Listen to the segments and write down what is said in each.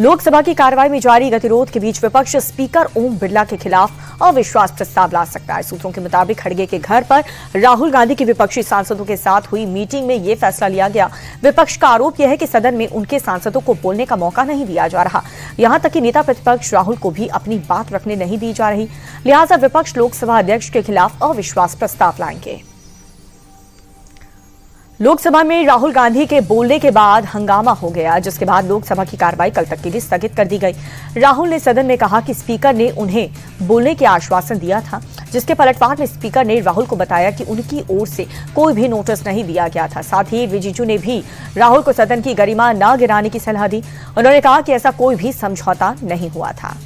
लोकसभा की कार्रवाई में जारी गतिरोध के बीच विपक्ष स्पीकर ओम बिरला के खिलाफ अविश्वास प्रस्ताव ला सकता है। सूत्रों के मुताबिक खड़गे के घर पर राहुल गांधी के विपक्षी सांसदों के साथ हुई मीटिंग में यह फैसला लिया गया। विपक्ष का आरोप यह है कि सदन में उनके सांसदों को बोलने का मौका नहीं दिया जा रहा। यहां तक कि नेता प्रतिपक्ष राहुल को भी अपनी बात रखने नहीं दी जा रही। लिहाजा विपक्ष लोकसभा अध्यक्ष के खिलाफ अविश्वास प्रस्ताव लाएंगे। लोकसभा में राहुल गांधी के बोलने के बाद हंगामा हो गया, जिसके बाद लोकसभा की कार्रवाई कल तक के लिए स्थगित कर दी गई। राहुल ने सदन में कहा कि स्पीकर ने उन्हें बोलने के आश्वासन दिया था, जिसके पलटवार में स्पीकर ने राहुल को बताया कि उनकी ओर से कोई भी नोटिस नहीं दिया गया था। साथ ही रिजिजू ने भी राहुल को सदन की गरिमा न गिराने की सलाह दी। उन्होंने कहा कि ऐसा कोई भी समझौता नहीं हुआ था।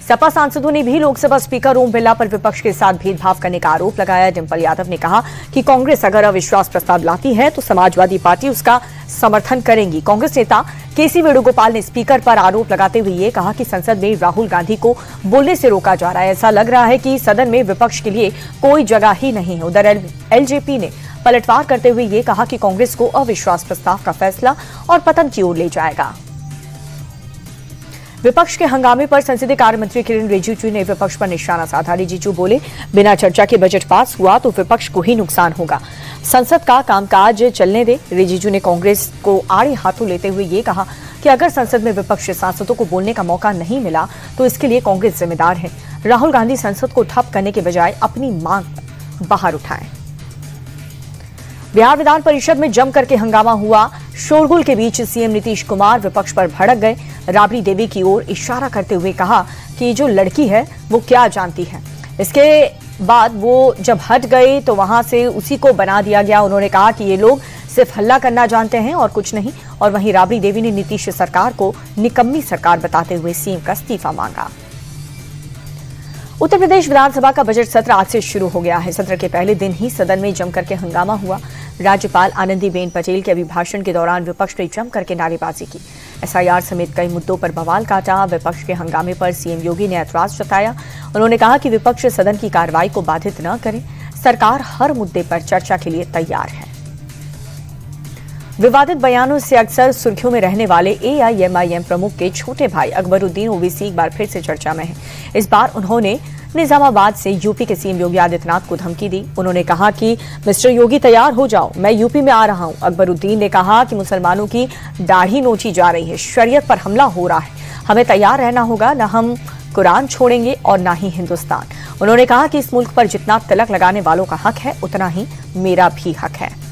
सपा सांसदों ने भी लोकसभा स्पीकर ओम बिरला पर विपक्ष के साथ भेदभाव करने का आरोप लगाया। डिंपल यादव ने कहा कि कांग्रेस अगर अविश्वास प्रस्ताव लाती है तो समाजवादी पार्टी उसका समर्थन करेंगी। कांग्रेस नेता केसी वेणुगोपाल ने स्पीकर पर आरोप लगाते हुए ये कहा कि संसद में राहुल गांधी को बोलने से रोका जा रहा है। ऐसा लग रहा है कि सदन में विपक्ष के लिए कोई जगह ही नहीं है। उधर एलजेपी ने पलटवार करते हुए ये कहा कि कांग्रेस को अविश्वास प्रस्ताव का फैसला और पतन की ओर ले जाएगा। विपक्ष के हंगामे पर संसदीय कार्य मंत्री किरेन रिजिजू ने विपक्ष पर निशाना साधा। रिजिजू बोले, बिना चर्चा के बजट पास हुआ तो विपक्ष को ही नुकसान होगा। संसद का कामकाज चलने दे। रिजिजू ने कांग्रेस को आड़े हाथों लेते हुए ये कहा कि अगर संसद में विपक्षी सांसदों को बोलने का मौका नहीं मिला तो इसके लिए कांग्रेस जिम्मेदार है। राहुल गांधी संसद को ठप करने के बजाय अपनी मांग बाहर उठाएं। बिहार विधान परिषद में जम करके हंगामा हुआ। शोरगुल के बीच सीएम नीतीश कुमार विपक्ष पर भड़क गए। राबड़ी देवी की ओर इशारा करते हुए कहा कि जो लड़की है वो क्या जानती है। इसके बाद वो जब हट गए तो वहां से उसी को बना दिया गया। उन्होंने कहा कि ये लोग सिर्फ हल्ला करना जानते हैं और कुछ नहीं। और वहीं राबड़ी देवी ने नीतीश सरकार को निकम्मी सरकार बताते हुए सीएम का इस्तीफा मांगा। उत्तर प्रदेश विधानसभा का बजट सत्र आज से शुरू हो गया है। सत्र के पहले दिन ही सदन में जमकर के हंगामा हुआ। राज्यपाल आनंदीबेन पटेल के अभिभाषण के दौरान विपक्ष ने जमकर के नारेबाजी की। एसआईआर समेत कई मुद्दों पर बवाल काटा। विपक्ष के हंगामे पर सीएम योगी ने ऐतराज जताया। उन्होंने कहा कि विपक्ष सदन की कार्रवाई को बाधित न करे। सरकार हर मुद्दे पर चर्चा के लिए तैयार है। विवादित बयानों से अक्सर सुर्खियों में रहने वाले एआईएमआईएम प्रमुख के छोटे भाई अकबरुद्दीन ओवैसी एक बार फिर से चर्चा में हैं। इस बार उन्होंने निजामाबाद से यूपी के सीएम योगी आदित्यनाथ को धमकी दी। उन्होंने कहा कि मिस्टर योगी तैयार हो जाओ, मैं यूपी में आ रहा हूं। अकबरुद्दीन ने कहा कि मुसलमानों की दाढ़ी नोची जा रही है, शरीयत पर हमला हो रहा है, हमें तैयार रहना होगा। न हम कुरान छोड़ेंगे और न ही हिंदुस्तान। उन्होंने कहा कि इस मुल्क पर जितना तिलक लगाने वालों का हक है उतना ही मेरा भी हक है।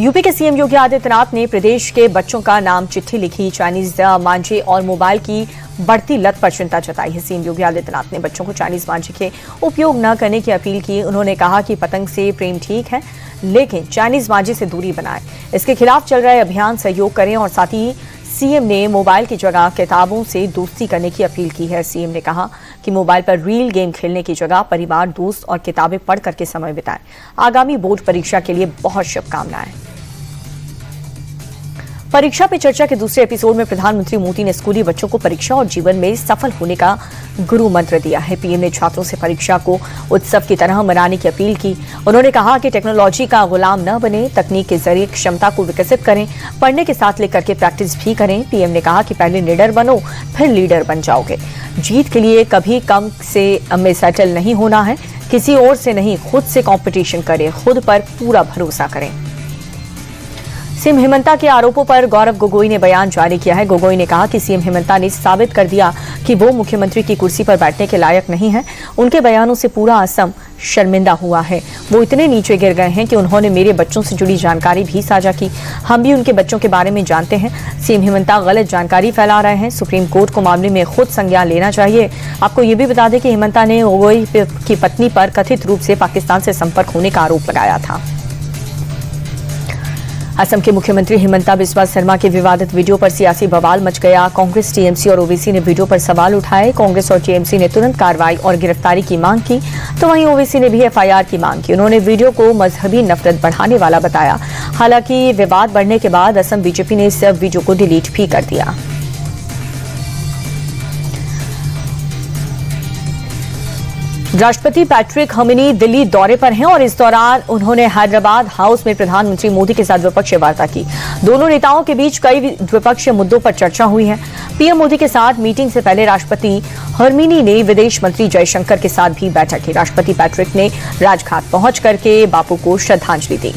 यूपी के सीएम योगी आदित्यनाथ ने प्रदेश के बच्चों का नाम चिट्ठी लिखी। चाइनीज मांझे और मोबाइल की बढ़ती लत पर चिंता जताई है। सीएम योगी आदित्यनाथ ने बच्चों को चाइनीज मांझे के उपयोग न करने की अपील की। उन्होंने कहा कि पतंग से प्रेम ठीक है, लेकिन चाइनीज मांझे से दूरी बनाएं। इसके खिलाफ चल रहे अभियान सहयोग करें। और साथ ही सीएम ने मोबाइल की जगह किताबों से दोस्ती करने की अपील की है। सीएम ने कहा कि मोबाइल पर रील गेम खेलने की जगह परिवार, दोस्त और किताबें पढ़ करके समय बिताएं। आगामी बोर्ड परीक्षा के लिए बहुत शुभकामनाएं। परीक्षा पे चर्चा के दूसरे एपिसोड में प्रधानमंत्री मोदी ने स्कूली बच्चों को परीक्षा और जीवन में सफल होने का गुरु मंत्र दिया है। पीएम ने छात्रों से परीक्षा को उत्सव की तरह मनाने की अपील की। उन्होंने कहा कि टेक्नोलॉजी का गुलाम न बने, तकनीक के जरिए क्षमता को विकसित करें, पढ़ने के साथ लेकर के प्रैक्टिस भी करें। पीएम ने कहा कि पहले निडर बनो, फिर लीडर बन जाओगे। जीत के लिए कभी कम से में सेटल नहीं होना है। किसी और से नहीं, खुद से कॉम्पिटिशन करें, खुद पर पूरा भरोसा करें। सीएम हेमंता के आरोपों पर गौरव गोगोई ने बयान जारी किया है। गोगोई ने कहा कि सीएम हेमंता ने साबित कर दिया कि वो मुख्यमंत्री की कुर्सी पर बैठने के लायक नहीं है। उनके बयानों से पूरा असम शर्मिंदा हुआ है। वो इतने नीचे गिर गए हैं कि उन्होंने मेरे बच्चों से जुड़ी जानकारी भी साझा की। हम भी उनके बच्चों के बारे में जानते हैं। सीएम हेमंता गलत जानकारी फैला रहे हैं। सुप्रीम कोर्ट को मामले में खुद संज्ञान लेना चाहिए। आपको ये भी बता दें कि हेमंता ने गोगोई की पत्नी पर कथित रूप से पाकिस्तान से संपर्क होने का आरोप लगाया था। असम के मुख्यमंत्री हिमंता बिस्वा शर्मा के विवादित वीडियो पर सियासी बवाल मच गया। कांग्रेस, टीएमसी और ओवैसी ने वीडियो पर सवाल उठाए। कांग्रेस और टीएमसी ने तुरंत कार्रवाई और गिरफ्तारी की मांग की, तो वहीं ओवैसी ने भी एफआईआर की मांग की। उन्होंने वीडियो को मजहबी नफरत बढ़ाने वाला बताया। हालांकि विवाद बढ़ने के बाद असम बीजेपी ने इस वीडियो को डिलीट भी कर दिया। राष्ट्रपति पैट्रिक हमिनी दिल्ली दौरे पर हैं और इस दौरान उन्होंने हैदराबाद हाउस में प्रधानमंत्री मोदी के साथ द्विपक्षीय वार्ता की। दोनों नेताओं के बीच कई द्विपक्षीय मुद्दों पर चर्चा हुई है। पीएम मोदी के साथ मीटिंग से पहले राष्ट्रपति हमिनी ने विदेश मंत्री जयशंकर के साथ भी बैठक की। राष्ट्रपति पैट्रिक ने राजघाट पहुंच करके बापू को श्रद्धांजलि दी।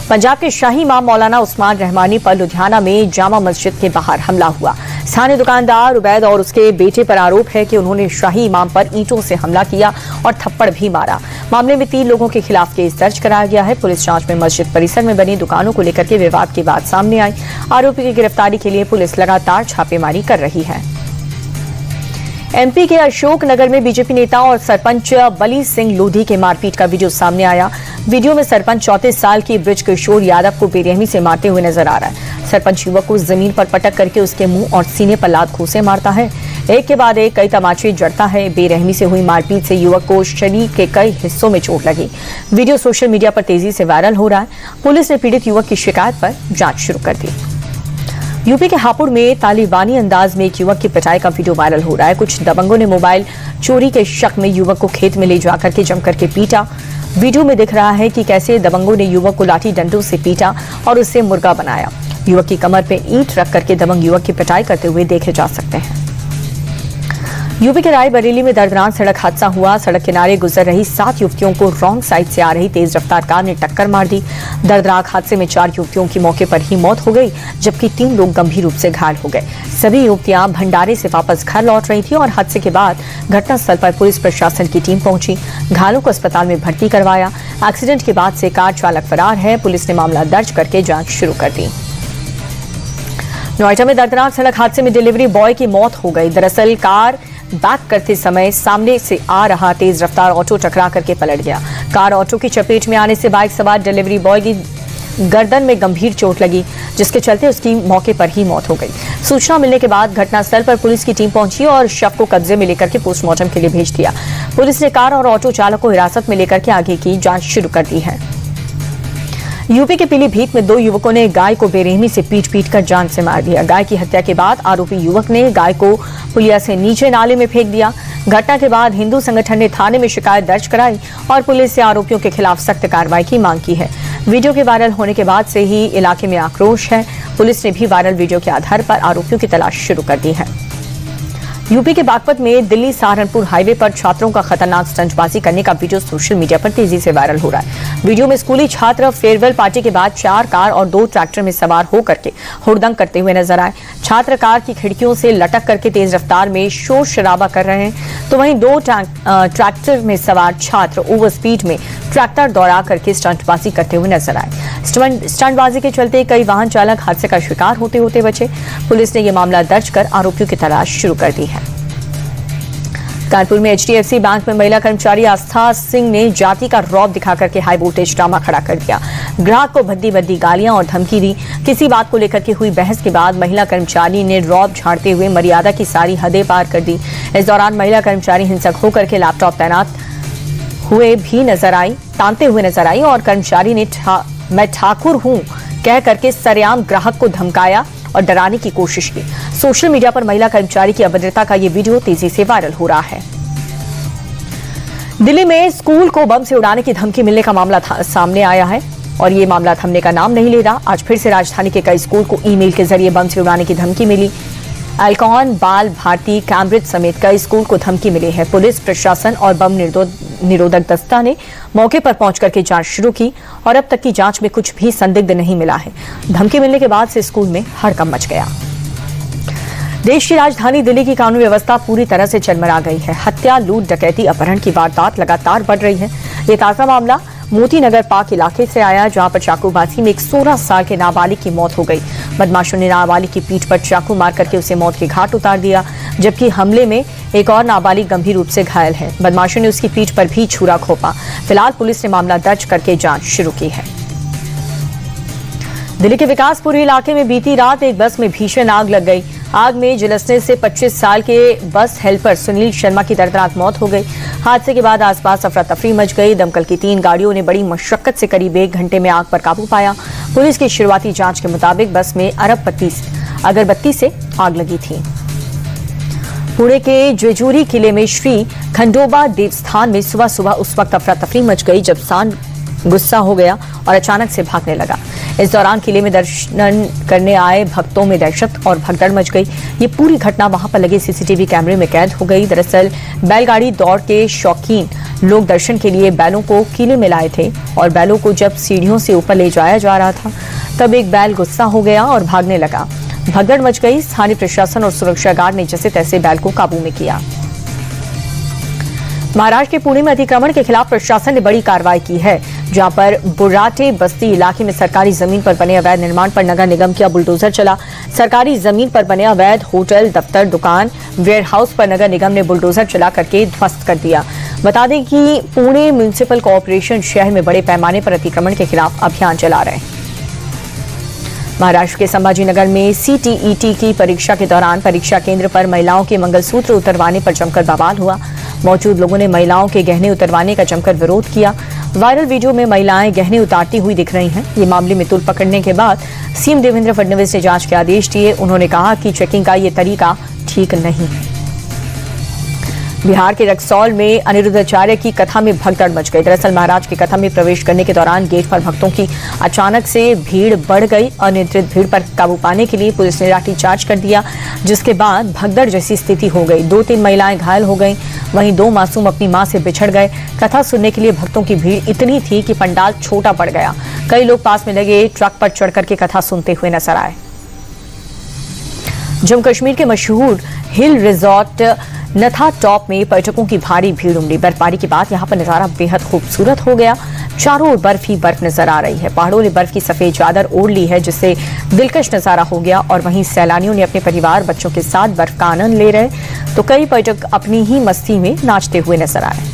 पंजाब के शाही इमाम मौलाना उस्मान रहमानी पर लुधियाना में जामा मस्जिद के बाहर हमला हुआ। स्थानीय दुकानदार उबैद और उसके बेटे पर आरोप है कि उन्होंने शाही इमाम पर ईंटों से हमला किया और थप्पड़ भी मारा। मामले में 3 लोगों के खिलाफ केस दर्ज कराया गया है। पुलिस जांच में मस्जिद परिसर में बनी दुकानों को लेकर के विवाद की बात सामने आई। आरोपी की गिरफ्तारी के लिए पुलिस लगातार छापेमारी कर रही है। एमपी के अशोकनगर में बीजेपी नेता और सरपंच बली सिंह लोधी के मारपीट का वीडियो सामने आया। वीडियो में सरपंच 34 साल की ब्रिज किशोर यादव को बेरहमी से मारते हुए नजर आ रहा है। सरपंच युवक को जमीन पर पटक करके उसके मुंह और सीने पर लात घूंसे मारता है। एक के बाद एक कई तमाचे जड़ता है। बेरहमी से हुई मारपीट से युवक को शरीर के कई हिस्सों में चोट लगी। वीडियो सोशल मीडिया पर तेजी से वायरल हो रहा है। पुलिस ने पीड़ित युवक की शिकायत पर जांच शुरू कर दी। यूपी के हापुड़ में तालिबानी अंदाज में एक युवक की पिटाई का वीडियो वायरल हो रहा है। कुछ दबंगों ने मोबाइल चोरी के शक में युवक को खेत में ले जाकर के जमकर के पीटा। वीडियो में दिख रहा है कि कैसे दबंगों ने युवक को लाठी डंडों से पीटा और उससे मुर्गा बनाया। युवक की कमर पे ईंट रख करके दबंग युवक की पिटाई करते हुए देखे जा सकते हैं। यूपी के रायबरेली में दर्दनाक सड़क हादसा हुआ। सड़क किनारे गुजर रही 7 युवतियों को रॉन्ग साइड से आ रही तेज रफ्तार कार ने टक्कर मार दी। दर्दनाक हादसे में 4 युवतियों की मौके पर ही मौत हो गई, जबकि 3 लोग गंभीर रूप से घायल हो गए। सभी युवतियां भंडारे से वापस घर लौट रही थी और हादसे के बाद घटनास्थल पर पुलिस प्रशासन की टीम पहुंची। घायलों को अस्पताल में भर्ती करवाया। एक्सीडेंट के बाद से कार चालक फरार है। पुलिस ने मामला दर्ज करके जांच शुरू कर दी। नोएडा में दर्दनाक सड़क हादसे में डिलीवरी बॉय की मौत हो गई। दरअसल कार बैक करते समय सामने से आ रहा तेज रफ्तार ऑटो टकरा करके पलट गया। कार ऑटो की चपेट में आने से बाइक सवार डिलीवरी बॉय की गर्दन में गंभीर चोट लगी, जिसके चलते उसकी मौके पर ही मौत हो गई। सूचना मिलने के बाद घटनास्थल पर पुलिस की टीम पहुंची और शव को कब्जे में लेकर के पोस्टमार्टम के लिए भेज दिया। पुलिस ने कार और ऑटो चालक को हिरासत में लेकर के आगे की जांच शुरू कर दी है। यूपी के पीलीभीत में 2 युवकों ने गाय को बेरहमी से पीट कर जान से मार दिया। गाय की हत्या के बाद आरोपी युवक ने गाय को पुलिया से नीचे नाले में फेंक दिया। घटना के बाद हिंदू संगठन ने थाने में शिकायत दर्ज कराई और पुलिस से आरोपियों के खिलाफ सख्त कार्रवाई की मांग की है। वीडियो के वायरल होने के बाद से ही इलाके में आक्रोश है। पुलिस ने भी वायरल वीडियो के आधार पर आरोपियों की तलाश शुरू कर दी है। यूपी के बागपत में दिल्ली सहारनपुर हाईवे पर छात्रों का खतरनाक स्टंटबाजी करने का वीडियो सोशल मीडिया पर तेजी से वायरल हो रहा है। वीडियो में स्कूली छात्र फेयरवेल पार्टी के बाद 4 कार और 2 ट्रैक्टर में सवार होकर के हुड़दंग करते हुए नजर आए। छात्र कार की खिड़कियों से लटक करके तेज रफ्तार में शोर शराबा कर रहे हैं, तो वहीं 2 ट्रैक्टर में सवार छात्र ओवर स्पीड में ट्रैक्टर दौड़ा करके स्टंटबाजी करते हुए नजर आए। स्टंटबाजी के चलते कई वाहन चालक हादसे का शिकार होते होते बचे। पुलिस ने यह मामला दर्ज कर आरोपियों की तलाश शुरू कर दी है। कानपुर में HDFC बैंक में महिला कर्मचारी आस्था सिंह ने जाति का रौब दिखाकर के हाई वोल्टेज ड्रामा खड़ा कर दिया। ग्राहक को भद्दी गालियां और धमकी दी। किसी बात को लेकर के हुई बहस के बाद महिला कर्मचारी ने रौब झाड़ते हुए मर्यादा की सारी हदें पार कर दी। इस दौरान महिला कर्मचारी हिंसक होकर के लैपटॉप तैनात हुए भी नजर आई, तानते हुए नजर आई और कर्मचारी ने मैं ठाकुर हूं कह करके सरेआम ग्राहक को धमकाया और डराने की कोशिश की। सोशल मीडिया पर महिला कर्मचारी की अभद्रता का ये वीडियो तेजी से वायरल हो रहा है। दिल्ली में स्कूल को बम से उड़ाने की धमकी मिलने का मामला सामने आया है और ये मामला थमने का नाम नहीं ले रहा। आज फिर से राजधानी के कई स्कूल को ईमेल के जरिए बम से उड़ाने की धमकी मिली। एल्कॉन, बाल भारती, कैम्ब्रिज समेत कई स्कूल को धमकी मिली है। पुलिस प्रशासन और बम निरोधक दस्ता ने मौके पर पहुंच करके जांच शुरू की और अब तक की जांच में कुछ भी संदिग्ध नहीं मिला है। धमकी मिलने के बाद से स्कूल में हड़कंप मच गया। देश की राजधानी दिल्ली की कानून व्यवस्था पूरी तरह से चरमरा गई है। हत्या, लूट, डकैती, अपहरण की वारदात लगातार बढ़ रही है। ये ताजा मामला मोती नगर पार्क इलाके से आया, जहां पर चाकूबाजी में एक 16 साल के नाबालिग की मौत हो गई। बदमाशों ने नाबालिग की पीठ पर चाकू मार करके उसे मौत के घाट उतार दिया, जबकि हमले में एक और नाबालिग गंभीर रूप से घायल है। बदमाशों ने उसकी पीठ पर भी छुरा घोंपा। फिलहाल पुलिस ने मामला दर्ज करके जांच शुरू की है। दिल्ली के विकासपुरी इलाके में बीती रात एक बस में भीषण आग लग गई। आग में झुलसने से 25 साल के बस हेल्पर सुनील शर्मा की दर्दनाक मौत हो गई। हादसे के बाद आसपास अफरा तफरी मच गई। दमकल की 3 गाड़ियों ने बड़ी मशक्कत से करीब 1 घंटे में आग पर काबू पाया। पुलिस की शुरुआती जांच के मुताबिक बस में अगरबत्ती से आग लगी थी। पुणे के जेजूरी किले में श्री खंडोबा देवस्थान में सुबह सुबह उस वक्त अफरा तफरी मच गई जब सांड गुस्सा हो गया और अचानक से भागने लगा। इस दौरान किले में दर्शन करने आए भक्तों में दहशत और भगदड़ मच गई। ये पूरी घटना वहां पर लगे सीसीटीवी कैमरे में कैद हो गई। दरअसल बैलगाड़ी दौड़ के शौकीन लोग दर्शन के लिए बैलों को किले में लाए थे और बैलों को जब सीढ़ियों से ऊपर ले जाया जा रहा था तब एक बैल गुस्सा हो गया और भागने लगा। भगदड़ मच गई। स्थानीय प्रशासन और सुरक्षा गार्ड ने जैसे तैसे बैल को काबू में किया। महाराष्ट्र के पुणे में अतिक्रमण के खिलाफ प्रशासन ने बड़ी कार्रवाई की है, जहां पर बुर्राटे बस्ती इलाके में सरकारी जमीन पर बने अवैध निर्माण पर नगर निगम का बुलडोजर चला। सरकारी जमीन पर बने अवैध होटल, दफ्तर, दुकान, वेयर हाउस पर नगर निगम ने बुलडोजर चला करके ध्वस्त कर दिया। बता दें कि पुणे म्युनिसिपल कॉर्पोरेशन शहर में बड़े पैमाने पर अतिक्रमण के खिलाफ अभियान चला रहे हैं। महाराष्ट्र के संभाजीनगर में सीटीईटी की परीक्षा के दौरान परीक्षा केंद्र पर महिलाओं के मंगलसूत्र उतरवाने पर जमकर बवाल हुआ। मौजूद लोगों ने महिलाओं के गहने उतरवाने का जमकर विरोध किया। वायरल वीडियो में महिलाएं गहने उतारती हुई दिख रही हैं। ये मामले में तूल पकड़ने के बाद सीएम देवेंद्र फडणवीस ने जांच के आदेश दिए। उन्होंने कहा कि चेकिंग का ये तरीका ठीक नहीं है। बिहार के रक्सौल में अनिरुद्धाचार्य की कथा में भगदड़ मच गई। दरअसल महाराज की कथा में प्रवेश करने के दौरान गेट पर भक्तों की अचानक से भीड़ बढ़ गई। अनियंत्रित भीड़ पर काबू पाने के लिए पुलिस ने लाठीचार्ज कर दिया, जिसके बाद भगदड़ जैसी स्थिति हो गई। 2-3 महिलाएं घायल हो गईं, वहीं 2 मासूम अपनी मां से बिछड़ गए। कथा सुनने के लिए भक्तों की भीड़ इतनी थी कि पंडाल छोटा पड़ गया। कई लोग पास में लगे ट्रक पर चढ़ करके कथा सुनते हुए नजर आए। जम्मू कश्मीर के मशहूर हिल रिजॉर्ट नथा टॉप में पर्यटकों की भारी भीड़ उमड़ी। बर्फबारी के बाद यहां पर नजारा बेहद खूबसूरत हो गया। चारों ओर बर्फ ही बर्फ नजर आ रही है। पहाड़ों ने बर्फ की सफेद चादर ओढ़ ली है, जिससे दिलकश नजारा हो गया। और वहीं सैलानियों ने अपने परिवार बच्चों के साथ बर्फ का आनंद ले रहे, तो कई पर्यटक अपनी ही मस्ती में नाचते हुए नजर आए।